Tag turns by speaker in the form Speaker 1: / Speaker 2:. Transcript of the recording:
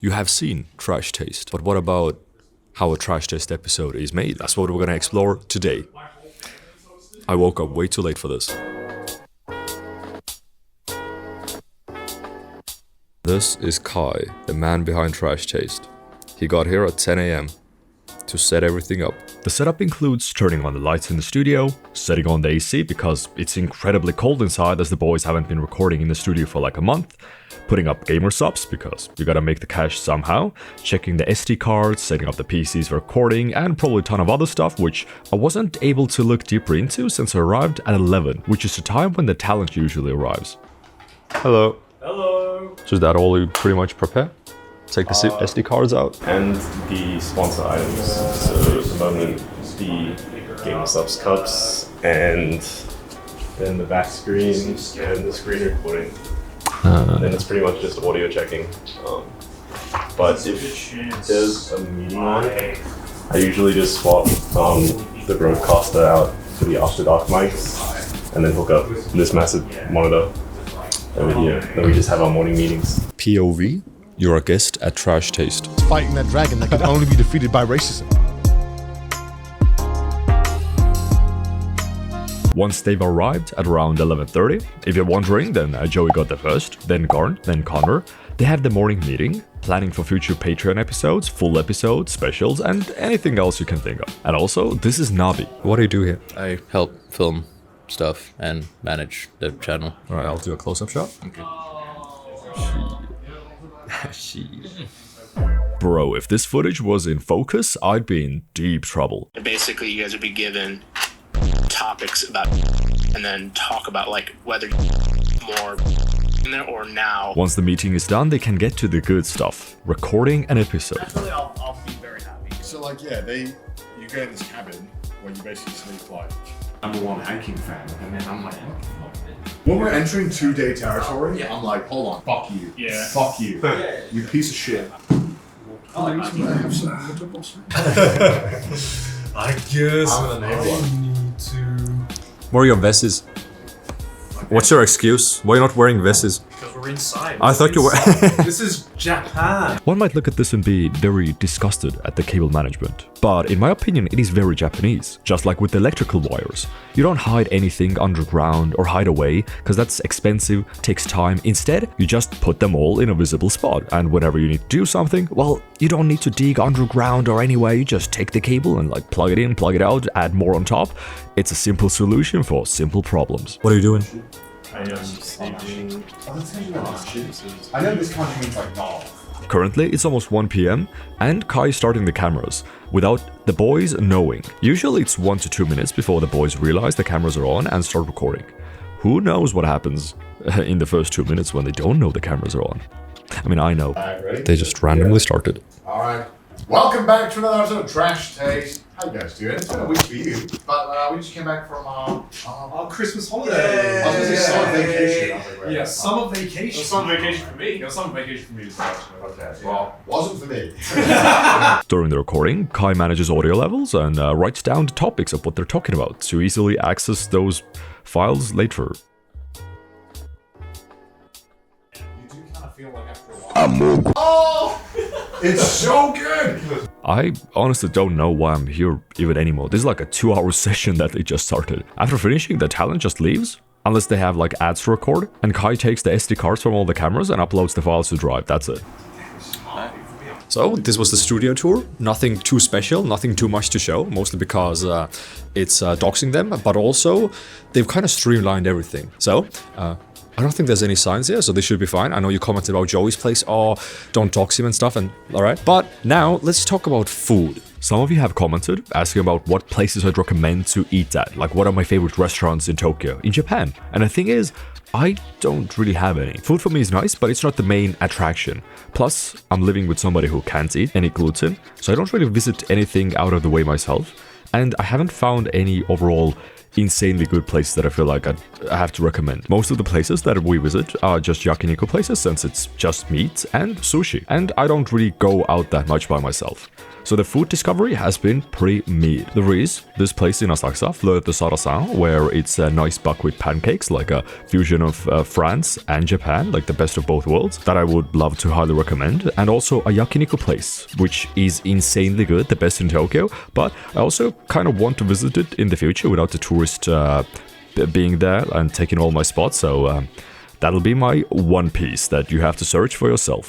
Speaker 1: You have seen Trash Taste, but what about how a Trash Taste episode is made? That's what we're gonna explore today. I woke up way too late for this. This is Kai, the man behind Trash Taste. He got here at 10 AM to set everything up. The setup includes turning on the lights in the studio, setting on the AC because it's incredibly cold inside as the boys haven't been recording in the studio for like a month, putting up gamer subs because you gotta make the cache somehow, checking the SD cards, setting up the PCs for recording, and probably a ton of other stuff which I wasn't able to look deeper into since I arrived at 11, which is the time when the talent usually arrives. Hello.
Speaker 2: Hello!
Speaker 1: So is that all you pretty much prepare? Take the SD cards out?
Speaker 2: And the sponsor items. So at the moment, the Game Subs cups, and then the back screen, and the screen recording. And then it's pretty much just audio checking. But if there's a meeting on it, I usually just swap the broadcaster out for the After Dark mics, and then hook up this massive monitor over here. Then we just have our morning meetings.
Speaker 1: POV? You're a guest at Trash Taste.
Speaker 3: Fighting that dragon that can only be defeated by racism.
Speaker 1: Once they've arrived at around 11:30, if you're wondering, then Joey got there first, then Garn, then Connor. They have the morning meeting, planning for future Patreon episodes, full episodes, specials, and anything else you can think of. And also, this is Nabi. What do you do here?
Speaker 4: I help film stuff and manage the channel.
Speaker 1: Alright, I'll do a close-up shot.
Speaker 4: Okay.
Speaker 1: Bro, if this footage was in focus, I'd be in deep trouble.
Speaker 5: Basically, you guys would be given topics about and then talk about like whether more in there or now.
Speaker 1: Once the meeting is done, they can get to the good stuff, recording an episode.
Speaker 6: Definitely, I'll be very happy.
Speaker 3: So like, yeah, you go in this cabin where you basically sleep like #1 hiking fan, and then I'm like, when we're entering 2-day territory, I'm like, hold on, fuck you, fuck you, you piece of shit.
Speaker 6: I guess
Speaker 3: I'm gonna name
Speaker 6: need to.
Speaker 1: Where are your vests? What's your excuse? Why are you not wearing vests?
Speaker 6: Because we're inside.
Speaker 1: I thought you were.
Speaker 6: This is Japan.
Speaker 1: One might look at this and be very disgusted at the cable management. But in my opinion, it is very Japanese. Just like with the electrical wires. You don't hide anything underground or hide away, because that's expensive, takes time. Instead, you just put them all in a visible spot. And whenever you need to do something, well, you don't need to dig underground or anywhere. You just take the cable and like plug it in, plug it out, add more on top. It's a simple solution for simple problems. What are you doing?
Speaker 2: I am sleeping.
Speaker 3: I know this country means like no.
Speaker 1: Currently, it's almost 1 PM, and Kai is starting the cameras, without the boys knowing. Usually it's 1 to 2 minutes before the boys realize the cameras are on and start recording. Who knows what happens in the first 2 minutes when they don't know the cameras are on? I mean, I know.
Speaker 3: Alright, ready?
Speaker 1: They just randomly started.
Speaker 3: Alright. Welcome back to another episode of Trash Taste. How you guys doing? It's been a week for you, but we just came back from
Speaker 6: Our Christmas holiday.
Speaker 3: I was gonna say summer vacation. I was like, wait,
Speaker 6: Yeah, summer vacation.
Speaker 2: It was summer vacation for me. It was summer vacation for me as well.
Speaker 3: Okay, well, wasn't for me.
Speaker 1: During the recording, Kai manages audio levels and writes down the topics of what they're talking about to easily access those files later.
Speaker 3: You do kind of feel like after a while. Oh! It's so good!
Speaker 1: I honestly don't know why I'm here even anymore. This is like a 2-hour session that they just started. After finishing, the talent just leaves, unless they have like ads to record, and Kai takes the SD cards from all the cameras and uploads the files to Drive. That's it. So this was the studio tour. Nothing too special, nothing too much to show, mostly because it's doxing them, but also they've kind of streamlined everything. So I don't think there's any signs here, so this should be fine. I know you commented about Joey's place, oh, don't dox him and stuff, and alright. But now, let's talk about food. Some of you have commented, asking about what places I'd recommend to eat at, like what are my favorite restaurants in Tokyo, in Japan. And the thing is, I don't really have any. Food for me is nice, but it's not the main attraction. Plus, I'm living with somebody who can't eat any gluten, so I don't really visit anything out of the way myself. And I haven't found any overall insanely good places that I feel like I have to recommend. Most of the places that we visit are just yakiniku places since it's just meat and sushi. And I don't really go out that much by myself. So the food discovery has been pretty mid. There is this place in Asakusa, Fleur de Sarrasin, where it's nice buckwheat pancakes, like a fusion of France and Japan, like the best of both worlds, that I would love to highly recommend. And also a yakiniku place, which is insanely good, the best in Tokyo, but I also kind of want to visit it in the future without the tourist being there and taking all my spots. So that'll be my one piece that you have to search for yourself.